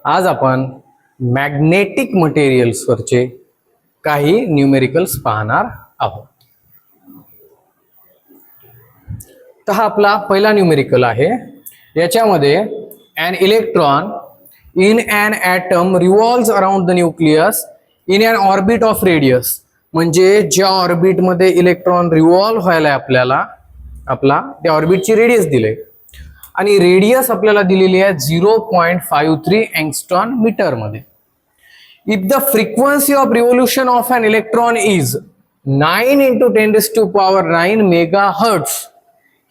आज आपण मॅग्नेटिक मटेरियल्सवरचे काही न्यूमेरिकल्स पाहणार आहोत. तर हा आपला पहिला न्यूमेरिकल आहे. याच्यामध्ये an electron in an atom revolves around the nucleus in an orbit of radius. म्हणजे ज्या ऑर्बिट मध्ये इलेक्ट्रॉन रिव्हॉल्व व्हायला आपल्याला आपला त्या ऑर्बिटची रेडियस दिले आणि रेडियस आपल्याला दिलेली आहे 0.53 एंगस्ट्रॉन मीटर मध्ये. If the frequency of revolution of an electron is 9 × 10⁻⁹ megahertz,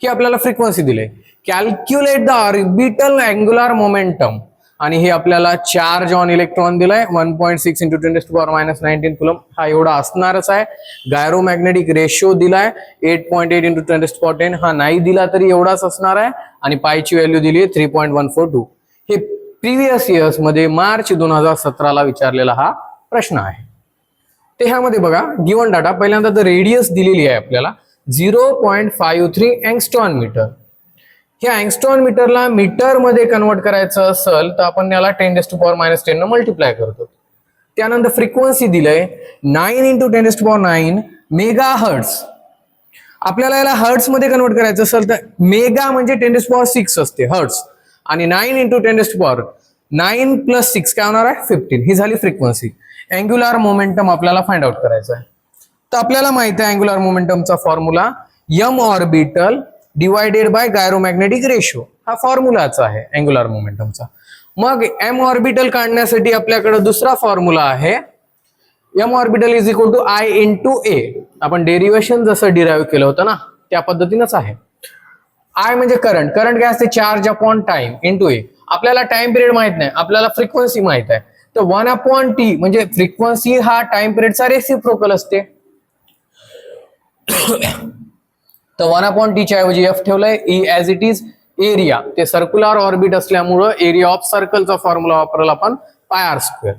ही आपल्याला फ्रिक्वेन्सी दिली. Calculate the orbital angular momentum, आणि हे आपल्याला चार्ज ऑन इलेक्ट्रॉन दिलाय 1.6 × 10⁻⁹ कुलम, हा एवढा असणारच आहे. गायरोमॅग्नेटिक रेशो दिलाय 8.8 × 10⁻10, हा नाही दिला तरी एवढाच असणार आहे. आणि पायची व्हॅल्यू दिली आहे 3.142. हे प्रिव्हियस इयर्स मध्ये मार्च 2017 ला विचारलेला हा प्रश्न आहे. ते ह्यामध्ये बघा गिवन डाटा, पहिल्यांदा तर रेडियस दिलेली आहे आपल्याला 0.53 एंगस्ट्रॉन मीटर. ह्या एंगस्ट्रॉन मीटरला मीटर मध्ये कन्वर्ट करायचं असेल तर आपण याला 10⁻10 न मल्टिप्लाय करतो. त्यानंतर फ्रिक्वेन्सी दिलंय 9 × 10⁻9 मेगाहर्ट्ज. आपल्याला याला हर्ट्ज मध्ये कन्वर्ट करायचं असेल तर मेगा म्हणजे 10⁻6 असते हर्ट्ज, आणि 9 × 10⁻9 + 6 काय होणार आहे 15. ही झाली फ्रिक्वेन्सी. अँग्युलर मोमेंटम आपल्याला फाइंड आउट करायचं आहे. तर आपल्याला माहिती आहे अँग्युलर मोमेंटमचा formula m orbital divided by gyromagnetic ratio, हा फॉर्म्युलाचा आहे अँग्युलर मोमेंटमचा. मग m ऑर्बिटल काढण्यासाठी आपल्याकडे दुसरा फॉर्म्युला आहे. m orbital is equal to I × a. आपण डेरिवेशन जसं डिराइव्ह केलं होतं ना त्या पद्धतीनंच आहे. I म्हणजे करंट, करंट काय असते चार्ज अपॉन टाइम × a. आपल्याला टाइम पिरियड माहित नाही, आपल्याला फ्रिक्वेन्सी माहित आहे. तर 1/t म्हणजे फ्रिक्वेन्सी हा टाइम पिरियडचा रेसिप्रोकल असते. तर 1/t च्या ऐवजी f ठेवलंय. E as it is. Area ते सर्क्युलर ऑर्बिट असल्यामुळं एरिया ऑफ सर्कलचा फॉर्म्युला वापरला आपण πr².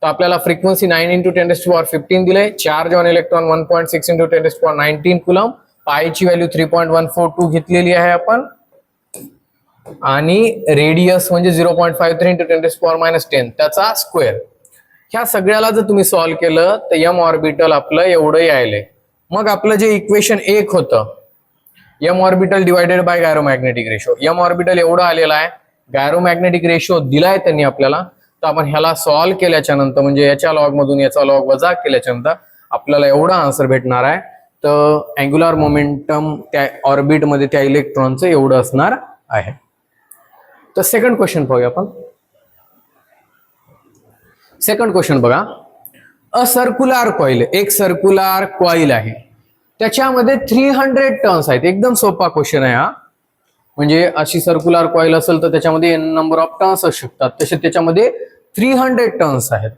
तर आपल्याला फ्रिक्वेन्सी 9 × 10⁻15 दिले. Charge on electron 1.6 × 10⁻19 coulomb. पायची व्हॅल्यू 3.142 घेतलेली आहे आपण, आणि रेडियस म्हणजे 0.53 × 10⁻10 त्याचा स्क्वेअर. ह्या सगळ्याला जर तुम्ही सॉल्व्ह केलं तर m ऑर्बिटल आपलं एवढं यायलंय. मग आपलं जे इक्वेशन 1 होतं m orbital divided by gyromagnetic ratio, m orbital एवढं आलेला आहे. गायरोमॅग्नेटिक रेशो दिलाय त्यांनी आपल्याला. तर आपण ह्याला सॉल्व्ह केल्याच्या नंतर म्हणजे याच्या लॉग मधून याचा लॉग वजा केल्याच्या नंतर आपल्याला एवढा आन्सर भेटणार आहे. तर अँग्युलर मोमेंटम त्या ऑर्बिट मध्ये त्या इलेक्ट्रॉनचं एवढं असणार आहे. तर सेकंड क्वेश्चन पाहूया आपण. सेकंड क्वेश्चन बघा. अ सर्क्युलर कॉइल, एक सर्क्युलर कॉइल आहे, त्याच्यामध्ये 300 टर्न्स आहेत. एकदम सोपा क्वेश्चन आहे हा. म्हणजे अशी सर्क्युलर कॉइल असेल तर त्याच्यामध्ये नंबर ऑफ टर्न्स असू शकतात, तसे त्याच्यामध्ये 300 टर्न्स आहेत.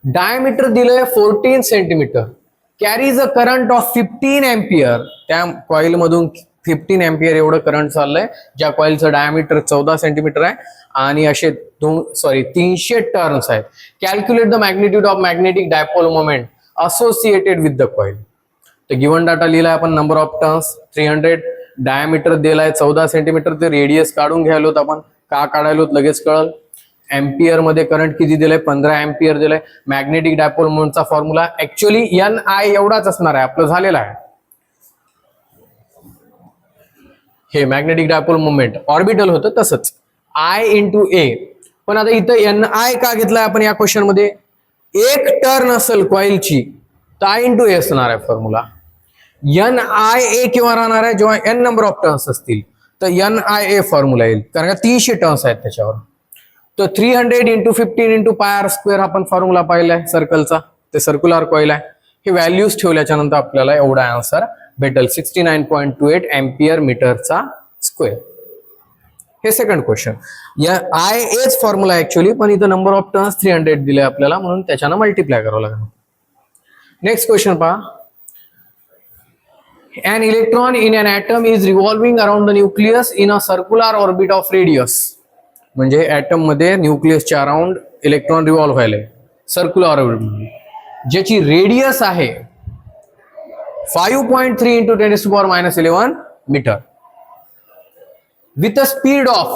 डायमीटर दिलंय 14 centimetre. Carries a current of 15 ampere. त्या कॉइल मधून 15 एम्पियर एवढं करंट चाललंय, ज्या कॉइलचं डायमीटर 14 सेंटीमीटर आहे, आणि असे 300 टर्न्स आहेत. Calculate the magnitude of magnetic dipole moment associated with the coil. तर गिवन डाटा लिहिलाय आपण. नंबर ऑफ टर्न्स 300, डायमीटर दिलाय 14 सेंटीमीटर. ते रेडियस काढून घ्यायलो आपण. का काढायलो लगेच कळल. एम्पियर मध्ये करंट किती दिलंय 15 एम्पियर दिलंय. मॅग्नेटिक डायपोल मोमेंटचा फॉर्म्युला ऍक्च्युअली NI एवढाच असणार आहे, आपलं झालेला आहे. हे मॅग्नेटिक डायपोल मोमेंट ऑर्बिटल होतं तसंच I × a. पण आता इथं NI का घेतलाय आपण या क्वेश्चन मध्ये. एक टर्न असेल कॉइलची तर I × a असणार आहे फॉर्म्युला. NIA केव्हा राहणार आहे जेव्हा n नंबर ऑफ टर्न्स असतील, तर NIA फॉर्म्युला येईल, कारण का 300 टर्न्स आहेत त्याच्यावर. तर 300 × 15 × πr² आपण फॉर्म्युला पाहिलाय सर्कलचा. ते सर्क्युलर कॉइल आहे. हे व्हॅल्यूज ठेवल्याच्या नंतर आपल्याला एवढा आन्सर भेटेल 69.28 एम्पियर मीटरचा स्क्वेअर. हे सेकंड क्वेश्चन. या IAच फॉर्म्युला ऍक्च्युअली, पण इथं नंबर ऑफ टर्न्स 300 दिले आपल्याला, म्हणून त्याच्यानं मल्टिप्लाय करावं लागेल. नेक्स्ट क्वेश्चन पहा. An electron in an atom is revolving around the nucleus in a circular orbit of radius. म्हणजे ऍटम मध्ये न्यूक्लियसच्या अराउंड इलेक्ट्रॉन रिव्हॉल्व व्हायले सर्क्युलर ऑर्बिट, ज्याची रेडियस आहे 5.3 × 10⁻11 metre, with a speed of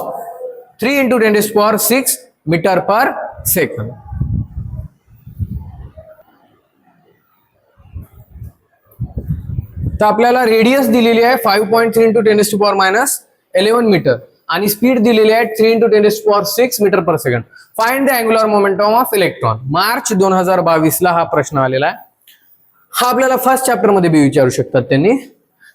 3 × 10⁻6 metre per second. तर आपल्याला radius दिलेली आहे 5.3 इंटू 10⁻11 मीटर आणि स्पीड दिलेली आहे 3 into 10⁻6 metre per second. Find the angular momentum of electron. मार्च 2022 ला हा प्रश्न आलेला आहे. हा आपल्याला फर्स्ट चॅप्टर मध्ये बी विचारू शकतात त्यांनी.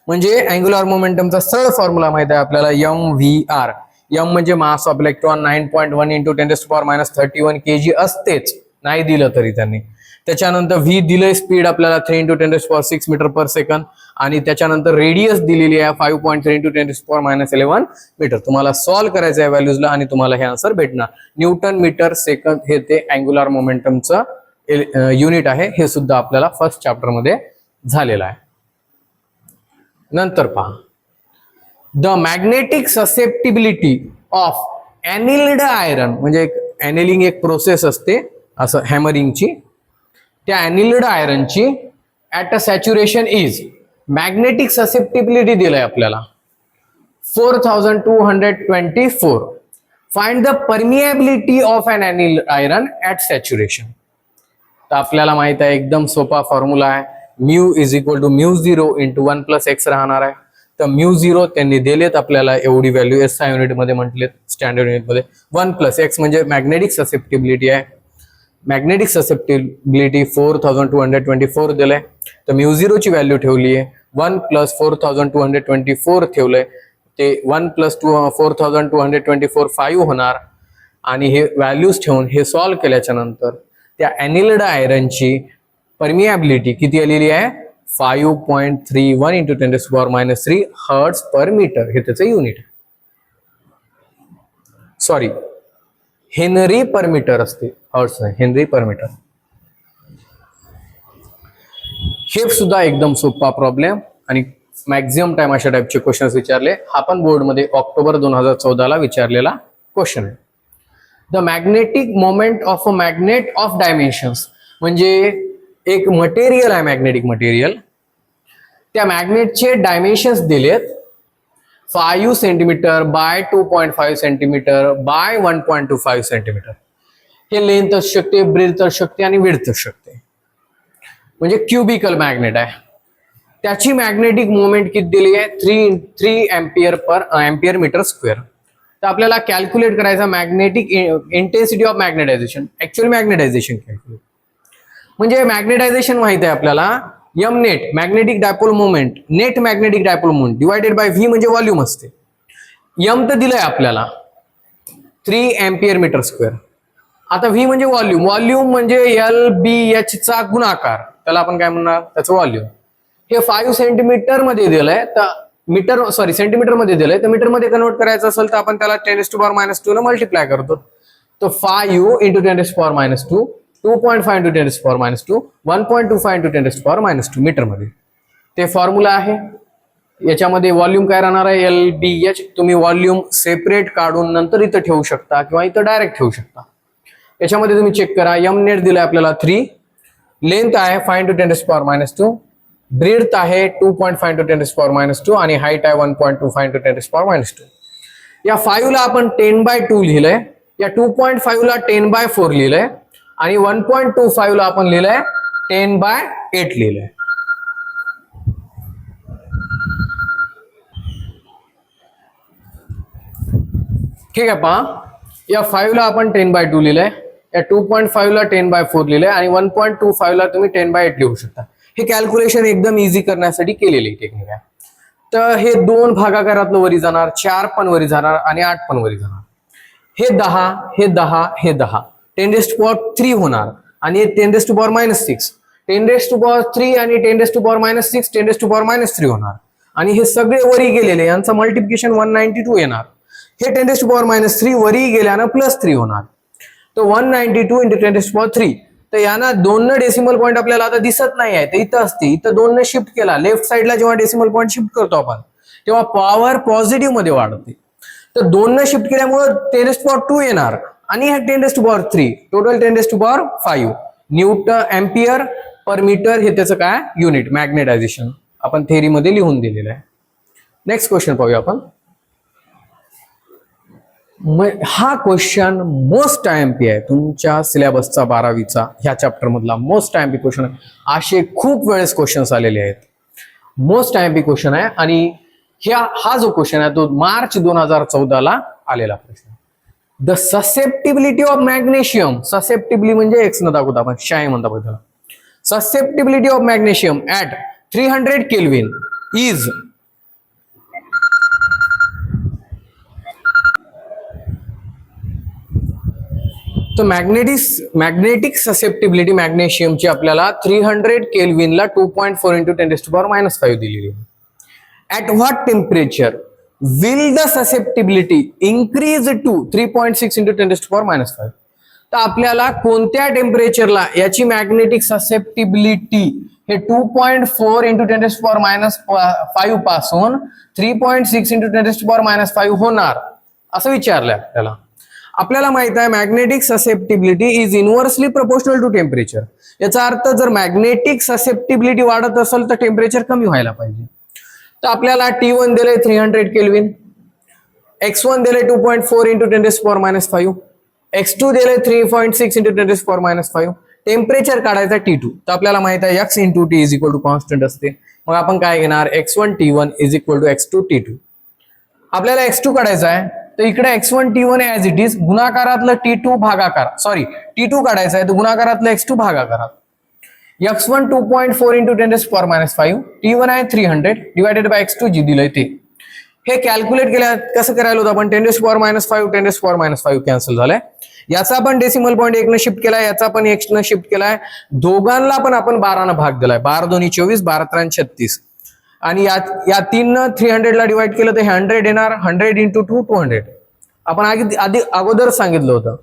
म्हणजे अँग्युलर मोमेंटमचा सरळ फॉर्म्युला माहित आहे आपल्याला, mvr. m म्हणजे mass of electron 9.1 into 10⁻31 kg असतेच, नाही दिलं तरी त्यांनी. त्याच्यानंतर v दिलंय स्पीड आपल्याला 3 इंटू 10⁻6 मीटर पर सेकंड आणि त्याच्यानंतर रेडियस दिलेली आहे 5.3 इंटू 10⁻11 मीटर. तुम्हाला सॉल्व्ह करायचं आहे व्हॅल्यूजला आणि तुम्हाला हे आन्सर भेटणार. न्यूटन मीटर सेकंद हे ते अँग्युलर मोमेंटमचं युनिट आहे. हे सुद्धा आपल्याला फर्स्ट चॅप्टर मध्ये झालेलं आहे. नंतर पहा, the magnetic susceptibility of annealed iron. म्हणजे एनिलिंग एक प्रोसेस असते असं हॅमरिंगची. त्या एनिल्ड आयरनची at a saturation is, magnetic susceptibility दिलंय आपल्याला 4224. Find the permeability of an annealed iron at saturation. तर आपल्याला माहित आहे एकदम सोपा फॉर्म्युला आहे. Mu is equal to μ0 into 1 plus x राहणार आहे. तर μ0 त्यांनी दिलेत आपल्याला एवढी व्हॅल्यू एसआय युनिट मध्ये म्हटलेत, स्टँडर्ड युनिट मध्ये. 1 प्लस एक्स म्हणजे मॅग्नेटिक ससेप्टिबिलिटी आहे. मॅग्नेटिक ससेप्टिबिलिटी 4224 दिलंय. तर μ0 ची व्हॅल्यू ठेवली आहे 1 प्लस 4224 ठेवलंय. ते 1 प्लस 4224 5 होणार. आणि हे व्हॅल्यूज ठेवून हे सॉल्व्ह केल्याच्या नंतर त्या एनिल्ड आयरनची परमिएबिलिटी किती आलेली आहे 5.31 इंटू 10⁻³ हर्ट्स पर मीटर. हे त्याचं युनिट आहे. सॉरी, हेनरी पर मीटर असते, हर्ट्स नाही, हेनरी पर मीटर. हे सुद्धा एकदम सोपा प्रॉब्लेम आणि मॅक्झिमम टाइम अशा टाइपचे क्वेश्चन विचारले. हा पण बोर्ड मध्ये ऑक्टोबर 2014 ला विचारलेला क्वेश्चन आहे. The magnetic moment of a magnet of dimensions. म्हणजे एक मटेरियल आहे, मॅग्नेटिक मटेरियल. त्या मॅग्नेटचे डायमेन्शन्स दिलेत 5 centimetre bye 2.5 centimetre bye 1.25 centimetre. हे लेंथ असू शकते, ब्रेथ असू शकते आणि विड्थ असू शकते. म्हणजे क्युबिकल मॅग्नेट आहे. त्याची मॅग्नेटिक मोमेंट किती दिली आहे 3 एम्पियर मीटर स्क्वेअर. तर आपल्याला कॅल्क्युलेट करायचा magnetic intensity of magnetisation, actual magnetisation calculate. म्हणजे मॅग्नेटायझेशन माहित आहे आपल्याला, M net magnetic dipole moment, net magnetic dipole moment divided by V म्हणजे व्हॉल्यूम असते. एम तर दिलंय आपल्याला 3 एम्पियर मीटर स्क्वेअर. आता व्ही म्हणजे व्हॉल्यूम, व्हॉल्यूम म्हणजे LBH चा गुणाकार, त्याला आपण काय म्हणणार त्याचं व्हॉल्यूम. हे 5 सेंटीमीटर मध्ये दिलंय, तर सेंटीमीटर मध्ये दिलंय, तर मीटर मध्ये कन्वर्ट करायचं असेल तर आपण त्याला 10⁻² ने मल्टिप्लाय करतो. तर 5 इंटू 10⁻², 2.5 इंटू 10⁻², 1.25 इंटू 10⁻² मीटर मध्ये ते फॉर्म्युला आहे. याच्यामध्ये व्हॉल्यूम काय राहणार आहे LBH. तुम्ही व्हॉल्यूम सेपरेट काढून नंतर इथं ठेवू शकता किंवा इथं डायरेक्ट ठेवू शकता. याच्यामध्ये तुम्ही चेक करा, एम नेट दिलाय आपल्याला 3, लेंथ आहे 5 इंटू 10⁻², ब्रेड्थ आहे 2.5 इंटू 10⁻² आणि हाईट आहे 1.25 इंटू 10⁻². या 5 ला आपण 10/2 लिहिलंय, या 2.5 ला 10/4 लिहिलंय आणि 1.25 ला आपण लिहिलंय 10/8 लिहिलंय. ठीक आहे पहा, या 5 ला आपण 10/2 लिहिलंय, या 2.5 ला 10/4 लिहिलंय आणि 1.25 ला तुम्ही 10/8 लिहू शकता. हे कॅल्क्युलेशन एकदम इझी करण्यासाठी केलेली टेक्निक आहे. तर हे 2 भागाकारातलं वरी जाणार, 4 पण वरी जाणार आणि 8 पण वरी जाणार. हे 10, हे 10, हे 10, 10⁻³ होणार आणि 10⁻⁻6, 10⁻³ आणि 10⁻⁻6, 10⁻⁻³ होणार. आणि हे सगळे वरी गेलेले यांचं मल्टिप्लिकेशन 192 येणार. हे 10⁻³ वरी गेल्यानं +3 होणार. तर 192 इंटू 10⁻³. तर यांना 2 डेसिमल पॉईंट आपल्याला आता दिसत नाही आहे, तर इथं असते, इथं 2 शिफ्ट केला. लेफ्ट साईडला जेव्हा डेसिमल पॉईंट शिफ्ट करतो आपण तेव्हा पॉवर पॉझिटिव्ह मध्ये वाढते. तर 2 शिफ्ट केल्यामुळे 10⁻² येणार आणि हे 10⁻³ total 10⁻⁵. Newton ampere per metre हे त्याचं काय युनिट मॅग्नेटायझेशन आपण थेअरी मध्ये लिहून दिलेलं आहे. नेक्स्ट क्वेश्चन पाहूया आपण. हा क्वेश्चन मोस्ट IMP आहे तुमच्या सिलेबसचा 12वीचा ह्या चॅप्टर मधला मोस्ट IMP क्वेश्चन आहे. असे खूप वेळेस क्वेश्चन्स आलेले आहेत. मोस्ट IMP क्वेश्चन आहे आणि हा जो क्वेश्चन आहे तो मार्च 2014 आलेला प्रश्न. The susceptibility of magnesium, susceptibility म्हणजे एक्स न दाखवता आपण शाय म्हणता बघा त्याला. Susceptibility of magnesium at 300 kelvin is तो मॅग्नेटिक ससेप्टिबिलिटी मॅग्नेशियमची आपल्याला 300 केल्विनला 2.4 × 10⁻⁵ दिलेली आहे. At what temperature will the susceptibility increase to 3.6 × 10⁻⁵. तर आपल्याला कोणत्या टेम्परेचरला याची मॅग्नेटिक ससेप्टिबिलिटी हे 2.4 × 10⁻⁵ पासून 3.6 × 10⁻⁵ होणार असं विचारलंय आपल्याला. आपल्याला माहित आहे magnetic susceptibility is inversely proportional to temperature. याचा अर्थ जर मॅग्नेटिक ससेप्टिबिलिटी वाढत असेल तर टेम्परेचर कमी व्हायला पाहिजे. तर आपल्याला T1 दिले 300 केल्विन, x1 दिले 2.4 × 10⁻⁵, x2 दिले 3.6 × 10⁻⁵. टेम्परेचर काढायचा T2. तर आपल्याला माहित आहे x × T = कॉन्स्टंट असते. मग आपण काय घेणार x1 T1 = x2 T2. आपल्याला x2 काढायचा आहे तर इकडे x1 T1 as it is गुणाकारातलं T2 भागाकार T2 काढायचा आहे तर गुणाकारातलं x2 भागाकारात. x1 2.4 × 10⁻⁵, T1 आहे 300 डिवायडेड बाय x2 जी दिलंय ते. हे कॅल्क्युलेट केलं कसं करायला होतं आपण 10⁻⁵ 10⁻⁵ कॅन्सल झालंय. याचा पण डेसिमल पॉईंट 1 न शिफ्ट केलाय, याचा पण 1 न शिफ्ट केलाय. दोघांना पण आपण 12 न भाग दिलाय. 12 2 24, 12 3 36 आणि या 3 न 300 ला डिवाइड केलं तर 100 येणार. 100 × 2 200. आपण अगोदर सांगितलं होतं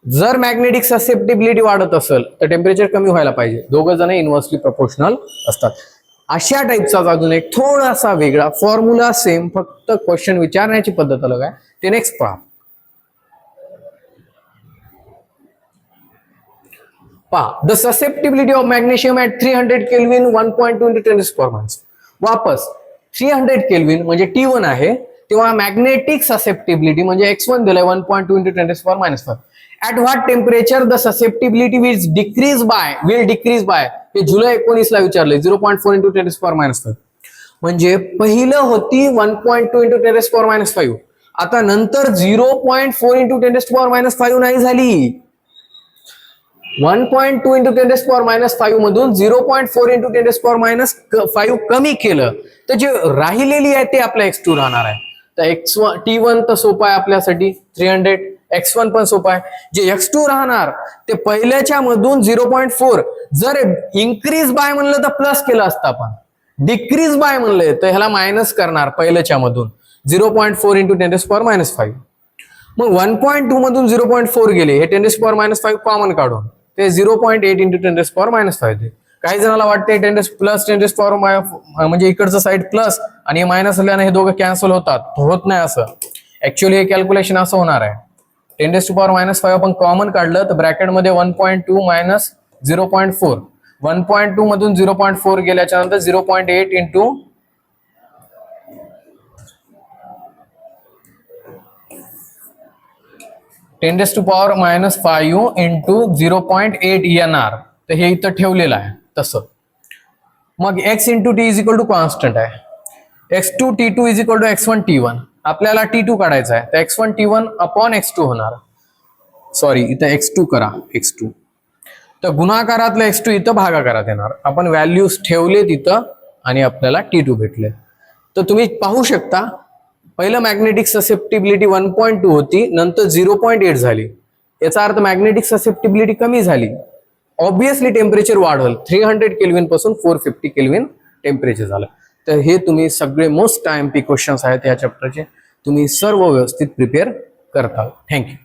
जर मॅग्नेटिक ससेप्टिबिलिटी वाढत असेल तर टेम्परेचर कमी व्हायला पाहिजे. दोघं जण इनव्हर्सली प्रोपोर्शनल असतात. अशा टाईपचा अजून एक थोडासा वेगळा फॉर्म्युला सेम, फक्त क्वेश्चन विचारण्याची पद्धत अलग आहे. ते नेक्स्ट पहा. The susceptibility of magnesium at 300 kelvin 1.2 × 10⁻⁻. वापस 300 केल्विन म्हणजे T1 आहे तेव्हा मॅग्नेटिक ससेप्टिबिलिटी म्हणजे x1 दिलंय 1.2 × 10⁻⁵. At what temperature the susceptibility will decrease by हे जुलै 19 ला विचारलंय 0.4 × 10⁻⁵. म्हणजे पहिलं होती 1.2 × 10⁻⁵. आता नंतर 0.4 × 10⁻⁵ नाही झाली. 1.2 × 10⁻⁵ मधून 0.4 × 10⁻⁵ कमी केलं तर जे राहिलेली आहे ते आपला x2 राहणार आहे. तर T1 तर सोपा आहे आपल्यासाठी 300, x1 पण सोपा आहे. जे x2 राहणार ते पहिल्याच्या मधून 0.4 जर इन्क्रीज बाय म्हणलं तर प्लस केलं असतं आपण, डिक्रीज बाय म्हणलं तर ह्याला मायनस करणार पहिल्याच्या मधून 0.4 × 10⁻⁵. मग 1.2 मधून 0.4 गेले हे 10⁻⁵ कॉमन काढून ते 0.8 × 10⁻⁵. काही जणाला वाटते 10 म्हणजे इकडचं साईड प्लस आणि मायनस असल्याने हे दोघं कॅन्सल होतात. होत नाही असं. ऍक्च्युअली हे कॅल्क्युलेशन असं होणार आहे. 10⁻⁵ आपण कॉमन काढलं तर ब्रॅकेटमध्ये 1.2 मायनस 0.4, 1.2 मधून 0.4 गेल्याच्या नंतर 0.8 × 10⁻⁵ × 0.8 येणार. तर हे इथं ठेवलेलं आहे तसं. मग x × T = कॉन्स्टंट आहे. x2 T2 = x1 T1. आपल्याला T2 काढायचा आहे तर x1 T1 अपॉन x2 होणार. सॉरी इथं x2 करा x2. तर गुणाकारातलं x2 इथं भागाकारात येणार. आपण व्हॅल्यूज ठेवले तिथं आणि आपल्याला T2 भेटले. तर तुम्ही पाहू शकता पहिलं मॅग्नेटिक ससेप्टिबिलिटी 1.2 होती, नंतर 0.8 झाली. याचा अर्थ मॅग्नेटिक ससेप्टिबिलिटी कमी झाली. ऑब्विसली टेम्परेचर वाढेल. 300 केल्विन पासून 450 केल्विन टेम्परेचर झालं. तर हे तुम्ही सगळे मोस्ट IMP क्वेश्चन्स आहेत या चॅप्टरचे, तुम्ही सर्व व्यवस्थित प्रिपेअर करता. थँक्यू.